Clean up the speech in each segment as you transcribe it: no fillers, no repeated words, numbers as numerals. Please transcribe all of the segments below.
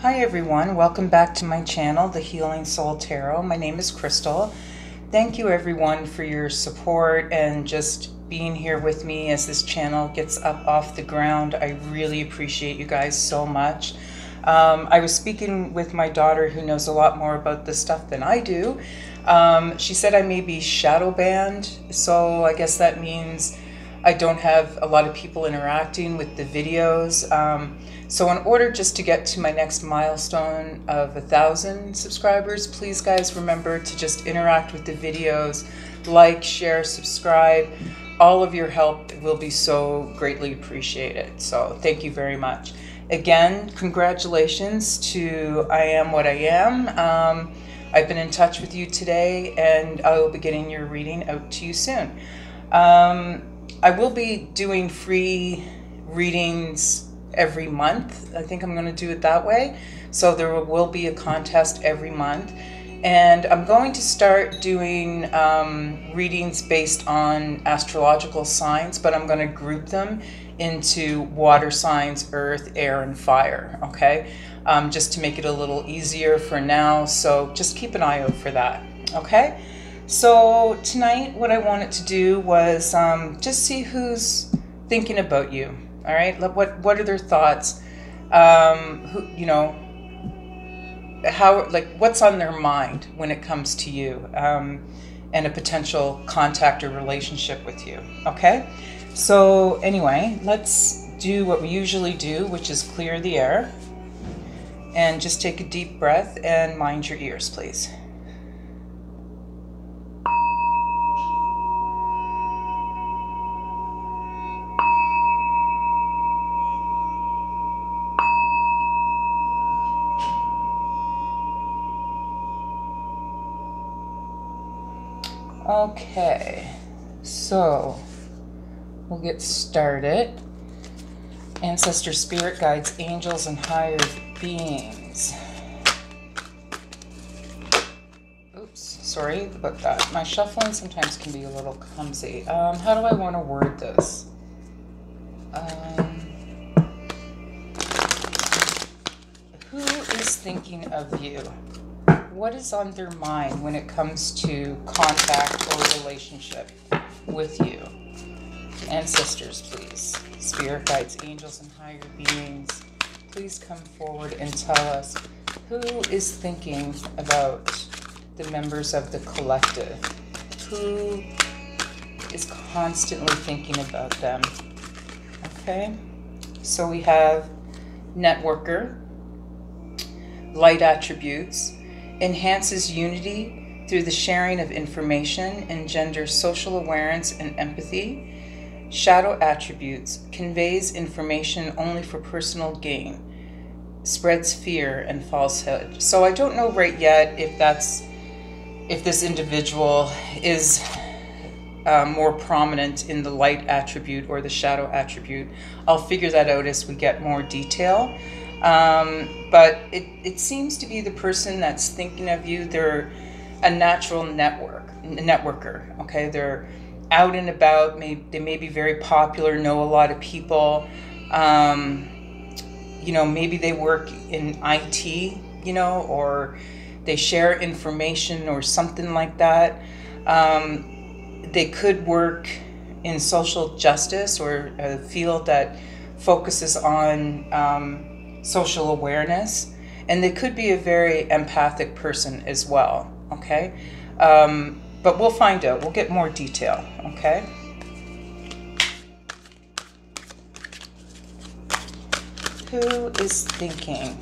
Hi everyone, welcome back to my channel, The Healing Soul Tarot. My name is Crystal. Thank you everyone for your support and just being here with me as this channel gets up off the ground. I really appreciate you guys so much. I was speaking with my daughter who knows a lot more about this stuff than I do. She said I may be shadow banned, so I guess that means I don't have a lot of people interacting with the videos. So in order just to get to my next milestone of 1,000 subscribers, please guys remember to just interact with the videos, like, share, subscribe. All of your help will be so greatly appreciated. So thank you very much. Again, congratulations to I Am What I Am. I've been in touch with you today and I will be getting your reading out to you soon. I will be doing free readings every month. I think I'm going to do it that way. So there will be a contest every month. And I'm going to start doing readings based on astrological signs, but I'm going to group them into water signs, earth, air, and fire, okay? Just to make it a little easier for now. So just keep an eye out for that, okay? So tonight what I wanted to do was just see who's thinking about you. All right, what are their thoughts? You know, how, like, what's on their mind when it comes to you and a potential contact or relationship with you, okay? So anyway, let's do what we usually do, which is clear the air. And just take a deep breath and mind your ears, please. Okay, so we'll get started. Ancestor, spirit guides, angels, and higher beings. Oops, sorry about that. My shuffling sometimes can be a little clumsy. How do I want to word this? Who is thinking of you? What is on their mind when it comes to contact or relationship with you? Ancestors, please. Spirit guides, angels, and higher beings, please come forward and tell us who is thinking about the members of the collective. Who is constantly thinking about them? Okay, so we have networker, light attributes, enhances unity through the sharing of information, engenders social awareness and empathy. Shadow attributes, conveys information only for personal gain, spreads fear and falsehood. So I don't know right yet if this individual is more prominent in the light attribute or the shadow attribute. I'll figure that out as we get more detail. But it seems to be the person that's thinking of you. They're a natural networker, okay? They're out and about. They may be very popular, know a lot of people. You know, maybe they work in IT, you know, or they share information or something like that. They could work in social justice or a field that focuses on social awareness, and they could be a very empathic person as well, okay? But we'll find out. We'll get more detail, okay? Who is thinking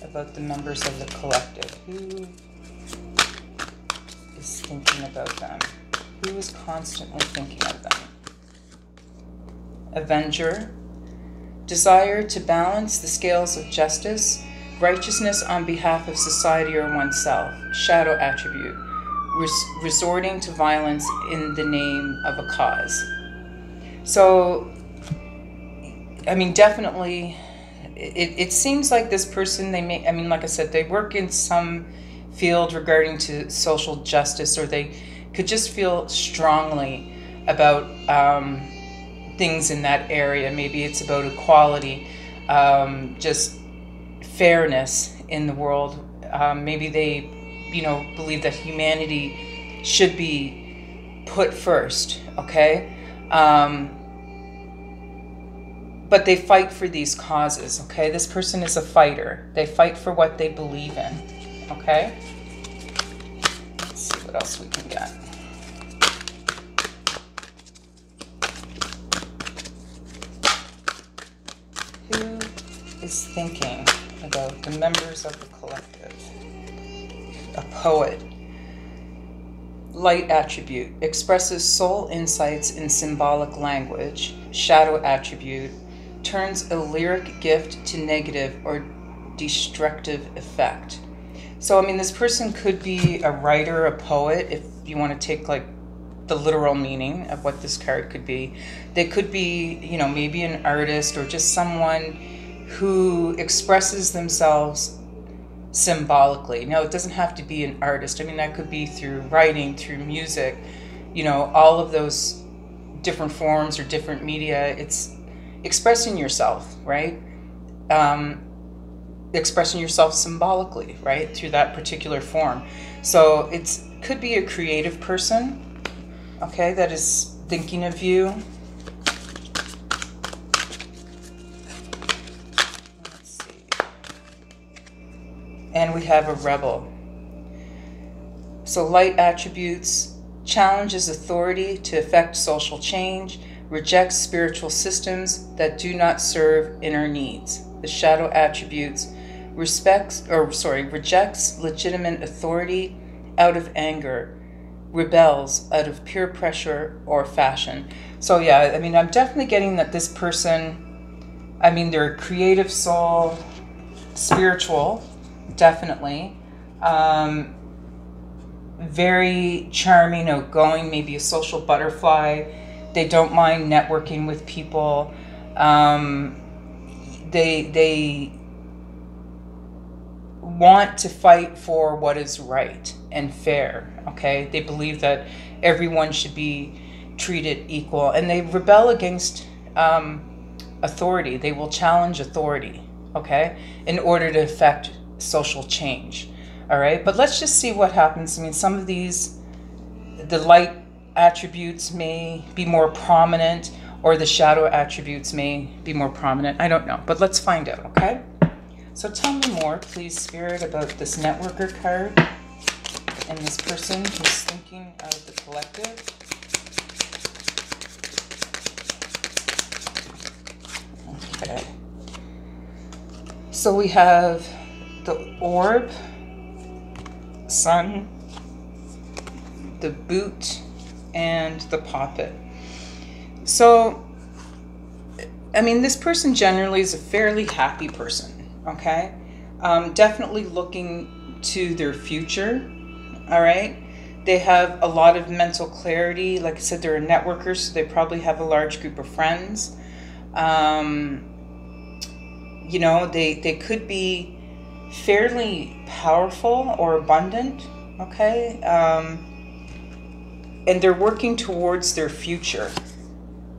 about the members of the collective? Who is thinking about them? Who is constantly thinking of them? Avenger. Desire to balance the scales of justice, righteousness on behalf of society or oneself. Shadow attribute. Resorting to violence in the name of a cause. So, I mean, definitely, it seems like this person, they may, I mean, like I said, they work in some field regarding to social justice, or they could just feel strongly about things in that area. Maybe it's about equality. just fairness in the world. Maybe they, believe that humanity should be put first, okay? But they fight for these causes, okay? This person is a fighter. They fight for what they believe in, okay? Let's see what else we can get. Who is thinking about the members of the collective? A poet. Light attribute. Expresses soul insights in symbolic language. Shadow attribute. Turns a lyric gift to negative or destructive effect. So, I mean, this person could be a writer, a poet, if you want to take like the literal meaning of what this card could be. They could be, maybe an artist or just someone who expresses themselves symbolically. Now, it doesn't have to be an artist. I mean, that could be through writing, through music, all of those different forms or different media. It's expressing yourself, right? Expressing yourself symbolically, right? Through that particular form. So it could be a creative person, okay, that is thinking of you. Let's see. And we have a rebel. So light attributes, challenges authority to effect social change, rejects spiritual systems that do not serve inner needs. The shadow attributes, rejects legitimate authority out of anger, rebels out of peer pressure or fashion. So yeah, I mean, I'm definitely getting that this person, I mean, they're a creative soul, spiritual, definitely. Very charming, outgoing, maybe a social butterfly. They don't mind networking with people. They want to fight for what is right and fair, okay? They believe that everyone should be treated equal, and they rebel against authority. They will challenge authority, okay, in order to effect social change, all right? But let's just see what happens. I mean, some of these, the light attributes may be more prominent, or the shadow attributes may be more prominent. I don't know, but let's find out, okay? So tell me more, please, Spirit, about this networker card and this person who's thinking of the collective. Okay. So we have the orb, sun, the boot, and the poppet. So, I mean, this person generally is a fairly happy person, okay? Definitely looking to their future, all right? They have a lot of mental clarity. Like I said, they're a networker, so they probably have a large group of friends. They could be fairly powerful or abundant, okay? And they're working towards their future,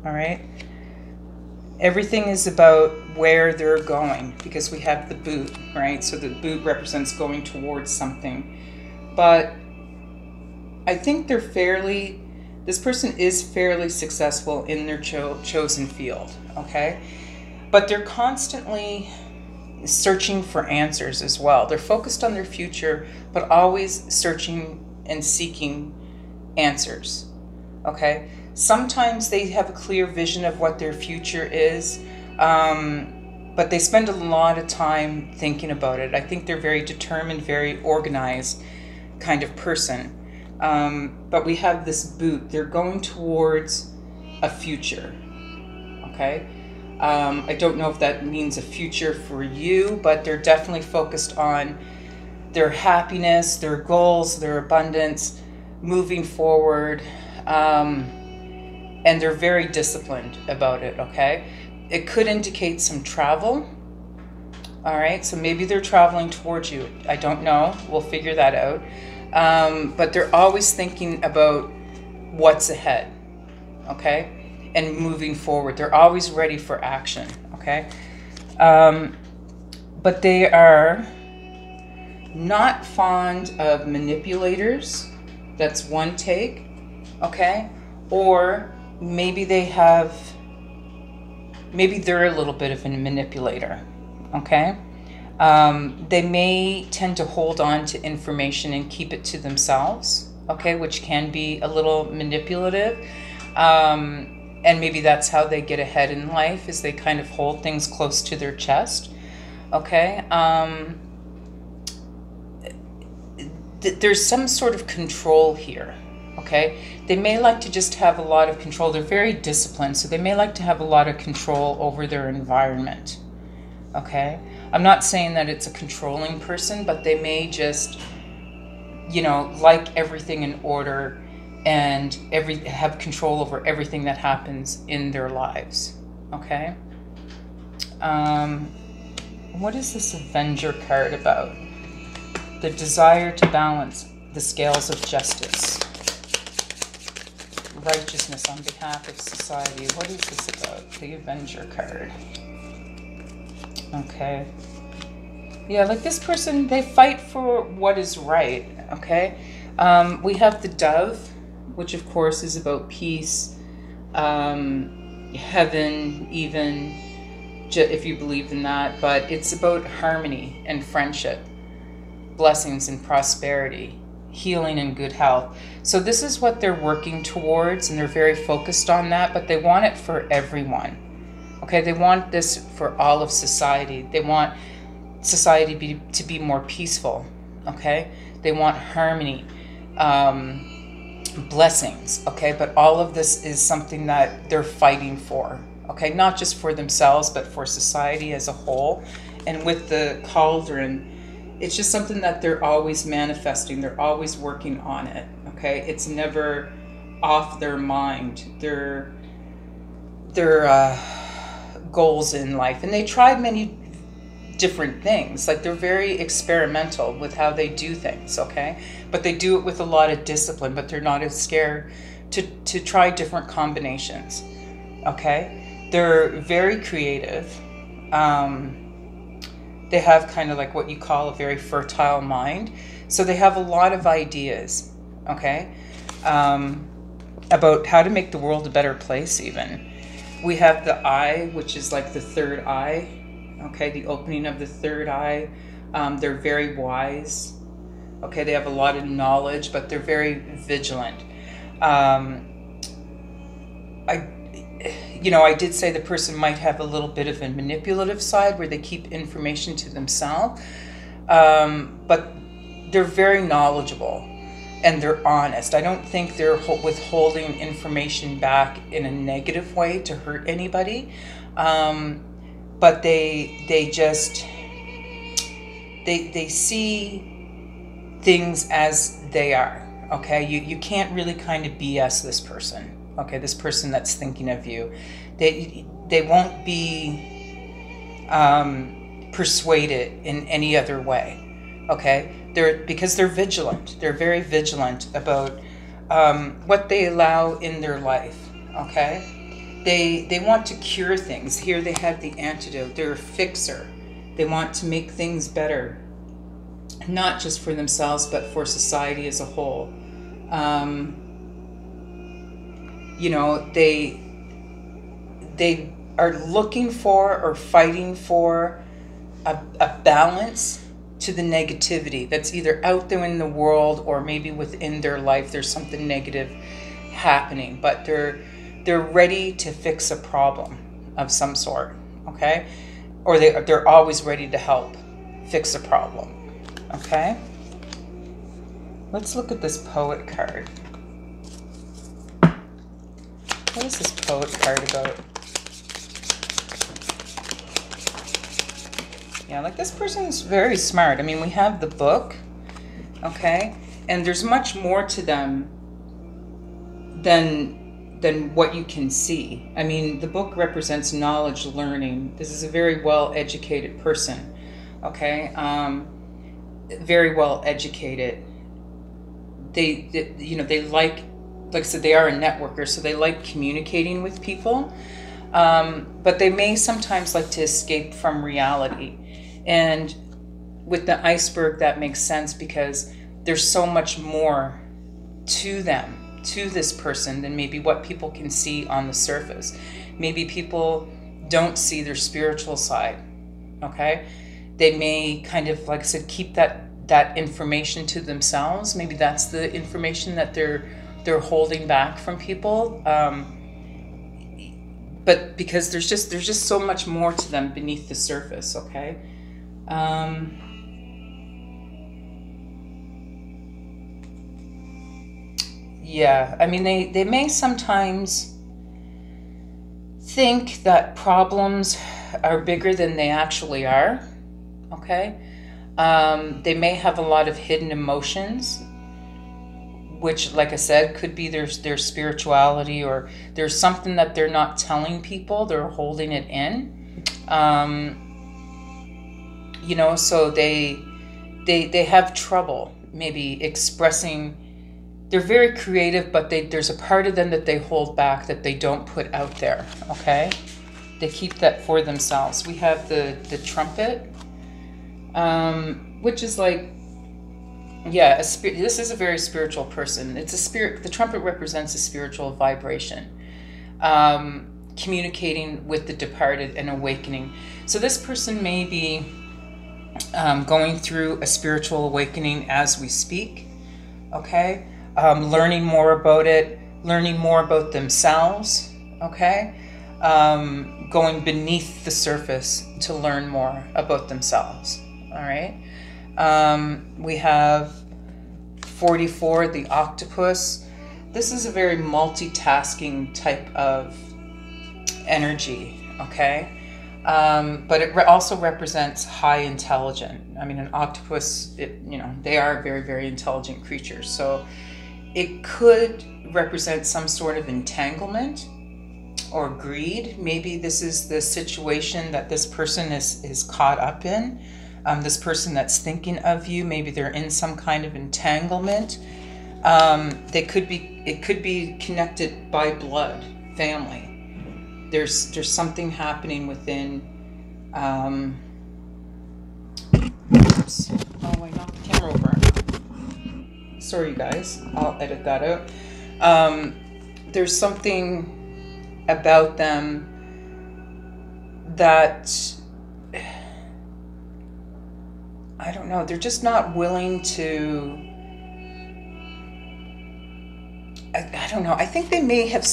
all right? Everything is about where they're going, because we have the boot, right? So the boot represents going towards something. But I think this person is fairly successful in their chosen field, okay? But they're constantly searching for answers as well. They're focused on their future, but always searching and seeking answers, okay? Sometimes they have a clear vision of what their future is, but they spend a lot of time thinking about it. I think they're very determined, very organized kind of person. But we have this boot. They're going towards a future, okay? I don't know if that means a future for you, but they're definitely focused on their happiness, their goals, their abundance, moving forward, and they're very disciplined about it, okay? It could indicate some travel, all right? So maybe they're traveling towards you. I don't know. We'll figure that out. But they're always thinking about what's ahead, okay? And moving forward. They're always ready for action, okay? But they are not fond of manipulators. That's one take, okay? Or maybe they're a little bit of a manipulator, okay? They may tend to hold on to information and keep it to themselves, okay, which can be a little manipulative. And maybe that's how they get ahead in life, is they kind of hold things close to their chest, okay? There's some sort of control here, okay? They may like to just have a lot of control. They're very disciplined, so they may like to have a lot of control over their environment, okay? I'm not saying that it's a controlling person, but they may just, you know, like everything in order and have control over everything that happens in their lives, okay? What is this Avenger card about? The desire to balance the scales of justice. Righteousness on behalf of society. What is this about? The Avenger card. Okay. Yeah, like this person, they fight for what is right, okay? We have the Dove, which of course is about peace, heaven even, if you believe in that, but it's about harmony and friendship, blessings and prosperity, healing and good health. So this is what they're working towards, and they're very focused on that, but they want it for everyone. Okay, they want this for all of society. They want society to be more peaceful, okay? They want harmony, blessings, okay? But all of this is something that they're fighting for, okay? Not just for themselves, but for society as a whole. And with the cauldron, it's just something that they're always manifesting. They're always working on it, okay? It's never off their mind. Their goals in life. And they try many different things. Like, they're very experimental with how they do things, okay? But they do it with a lot of discipline, but they're not as scared to try different combinations, okay? They're very creative. They have kind of like what you call a very fertile mind. So they have a lot of ideas, okay? About how to make the world a better place even. We have the eye, which is like the third eye, okay? The opening of the third eye. They're very wise, okay? They have a lot of knowledge, but they're very vigilant. I did say the person might have a little bit of a manipulative side where they keep information to themselves, but they're very knowledgeable and they're honest. I don't think they're withholding information back in a negative way to hurt anybody, but they just see things as they are, okay? You can't really kind of BS this person. Okay, this person that's thinking of you, they won't be persuaded in any other way. Okay, because they're vigilant. They're very vigilant about what they allow in their life. Okay, they want to cure things. Here they have the antidote. They're a fixer. They want to make things better, not just for themselves but for society as a whole. They are looking for or fighting for a balance to the negativity that's either out there in the world or maybe within their life. There's something negative happening, but they're ready to fix a problem of some sort, okay? Or they're always ready to help fix a problem, okay? Let's look at this poet card. What is this poet card about? Yeah, like this person's very smart. I mean, we have the book, okay? And there's much more to them than what you can see. I mean, the book represents knowledge, learning. This is a very well-educated person, okay? Very well-educated. They like I said, they are a networker, so they like communicating with people. But they may sometimes like to escape from reality. And with the iceberg, that makes sense because there's so much more to them, to this person, than maybe what people can see on the surface. Maybe people don't see their spiritual side, okay? They may kind of, like I said, keep that information to themselves. Maybe that's the information that they're holding back from people. But because there's just so much more to them beneath the surface, okay? Yeah, I mean, they may sometimes think that problems are bigger than they actually are, okay? They may have a lot of hidden emotions, which, like I said, could be their spirituality, or there's something that they're not telling people, they're holding it in. You know, so they have trouble maybe expressing. They're very creative, but there's a part of them that they hold back, that they don't put out there, okay? They keep that for themselves. We have the trumpet, which is like, yeah, this is a very spiritual person. It's a spirit. The trumpet represents a spiritual vibration, communicating with the departed and awakening. So this person may be going through a spiritual awakening as we speak, okay? Learning more about it, learning more about themselves, okay? Going beneath the surface to learn more about themselves, all right? We have 44, the octopus. This is a very multitasking type of energy, okay? But it also represents high intelligence. I mean, an octopus, you know, they are very, very intelligent creatures. So it could represent some sort of entanglement or greed. Maybe this is the situation that this person is caught up in. This person that's thinking of you, maybe they're in some kind of entanglement. It could be connected by blood, family. There's something happening within. Oops. Oh, I knocked the camera over. Sorry, guys. I'll edit that out. There's something about them that, I don't know, they're just not willing to, I don't know, I think they may have,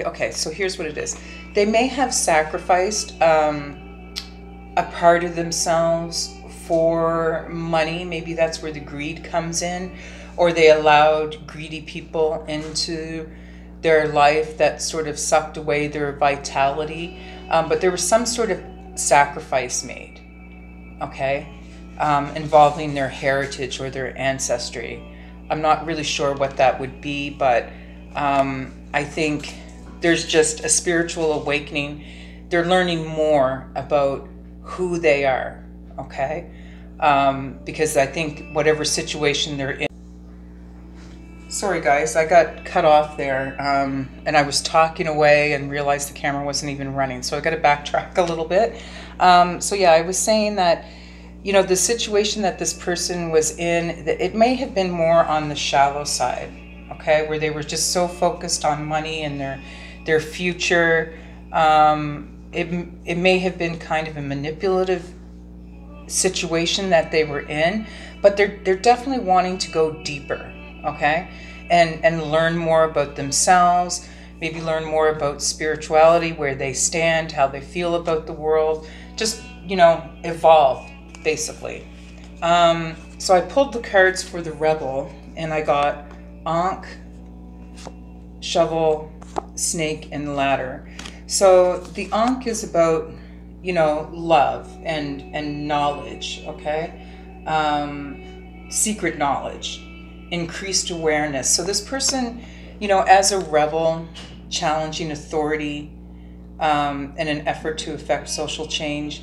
okay, so here's what it is. They may have sacrificed a part of themselves for money. Maybe that's where the greed comes in, or they allowed greedy people into their life that sort of sucked away their vitality. But there was some sort of sacrifice made, okay? Involving their heritage or their ancestry. I'm not really sure what that would be, but I think there's just a spiritual awakening. They're learning more about who they are, okay? Because I think whatever situation they're in. Sorry guys, I got cut off there, and I was talking away and realized the camera wasn't even running, so I got to backtrack a little bit. So yeah, I was saying that, you know, the situation that this person was in, it may have been more on the shallow side, okay, where they were just so focused on money and their future. It may have been kind of a manipulative situation that they were in, but they're definitely wanting to go deeper, okay, and learn more about themselves, maybe learn more about spirituality, where they stand, how they feel about the world, just, you know, evolve, basically. So I pulled the cards for the Rebel, and I got Ankh, Shovel, Snake, and Ladder. So the Ankh is about, you know, love and knowledge, okay? Secret knowledge, increased awareness. So this person, you know, as a rebel, challenging authority in an effort to affect social change,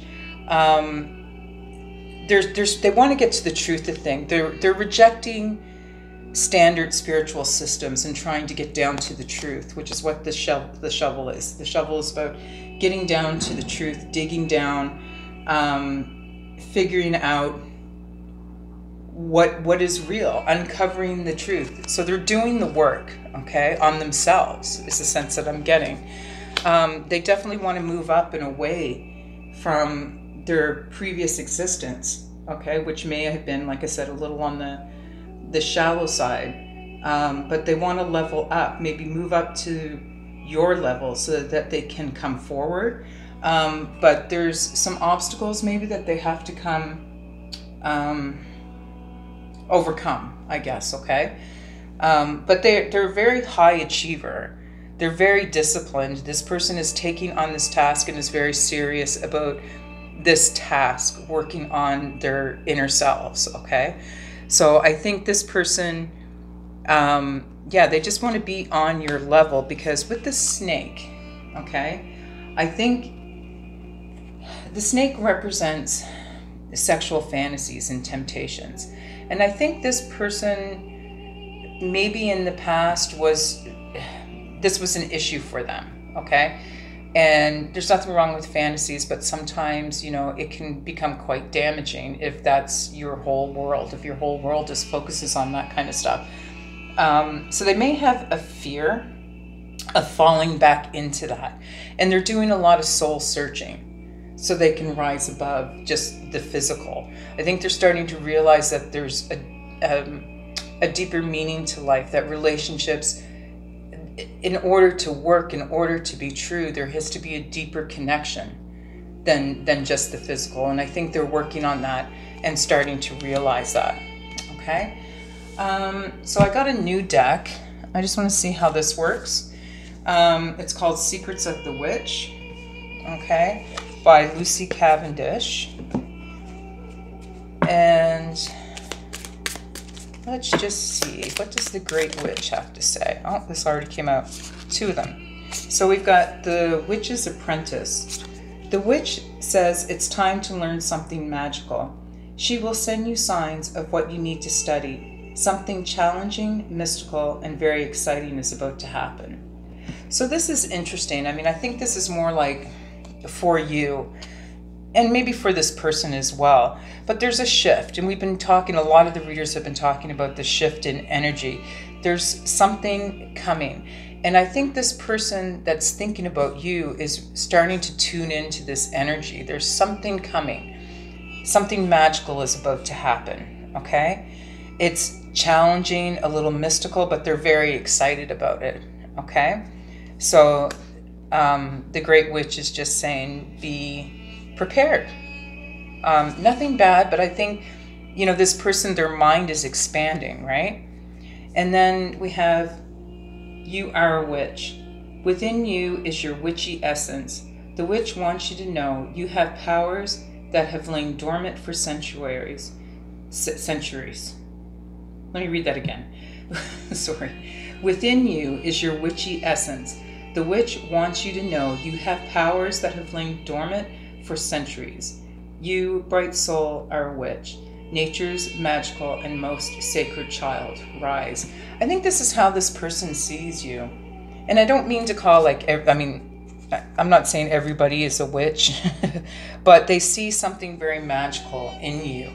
they want to get to the truth of things. They're rejecting standard spiritual systems and trying to get down to the truth, which is what the shovel is. The shovel is about getting down to the truth, digging down, figuring out what is real, uncovering the truth. So they're doing the work, okay, on themselves is the sense that I'm getting. They definitely want to move up and away from their previous existence, okay, which may have been, like I said, a little on the shallow side, but they want to level up, maybe move up to your level so that they can come forward. But there's some obstacles maybe that they have to overcome, I guess, okay? But they're a very high achiever. They're very disciplined. This person is taking on this task and is very serious about this task, working on their inner selves, okay? So I think this person, yeah, they just want to be on your level, because with the snake, okay, I think the snake represents sexual fantasies and temptations. And I think this person, maybe in the past, this was an issue for them, okay? And there's nothing wrong with fantasies, but sometimes, you know, it can become quite damaging if that's your whole world, if your whole world just focuses on that kind of stuff. So they may have a fear of falling back into that. And they're doing a lot of soul searching so they can rise above just the physical. I think they're starting to realize that there's a deeper meaning to life, that relationships, in order to work, in order to be true, there has to be a deeper connection than just the physical. And I think they're working on that and starting to realize that, okay? So I got a new deck. I just want to see how this works. It's called Secrets of the Witch, okay, by Lucy Cavendish. And let's just see, what does the Great Witch have to say? Oh, this already came out, 2 of them. So we've got the Witch's Apprentice. The witch says it's time to learn something magical. She will send you signs of what you need to study. Something challenging, mystical, and very exciting is about to happen. So this is interesting. I mean, I think this is more like for you, and maybe for this person as well. But there's a shift, and we've been talking, a lot of the readers have been talking about the shift in energy. There's something coming. And I think this person that's thinking about you is starting to tune into this energy. There's something coming. Something magical is about to happen, okay? It's challenging, a little mystical, but they're very excited about it, okay? So the Great Witch is just saying, be prepared. Nothing bad, but I think, you know, this person, their mind is expanding, right? And then we have, you are a witch. Within you is your witchy essence. The witch wants you to know you have powers that have lain dormant for centuries. Let me read that again. Sorry. Within you is your witchy essence. The witch wants you to know you have powers that have lain dormant for centuries. You, bright soul, are a witch. Nature's magical and most sacred child. Rise. I think this is how this person sees you. And I don't mean to call I'm not saying everybody is a witch, but they see something very magical in you.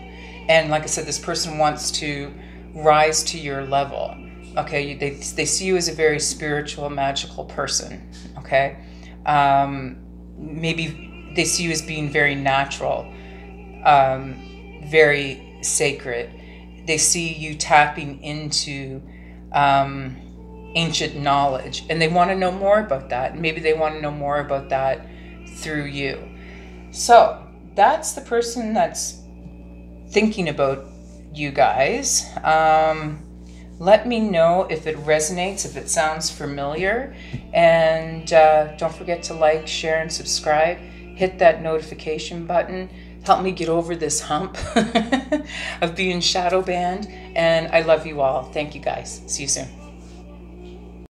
And like I said, this person wants to rise to your level. Okay, they see you as a very spiritual, magical person. Okay, maybe they see you as being very natural, very sacred. They see you tapping into ancient knowledge, and they want to know more about that. And maybe they want to know more about that through you. So that's the person that's thinking about you guys. Let me know if it resonates, if it sounds familiar, and don't forget to like, share, and subscribe. Hit that notification button. Help me get over this hump of being shadow banned, and I love you all. Thank you guys. See you soon.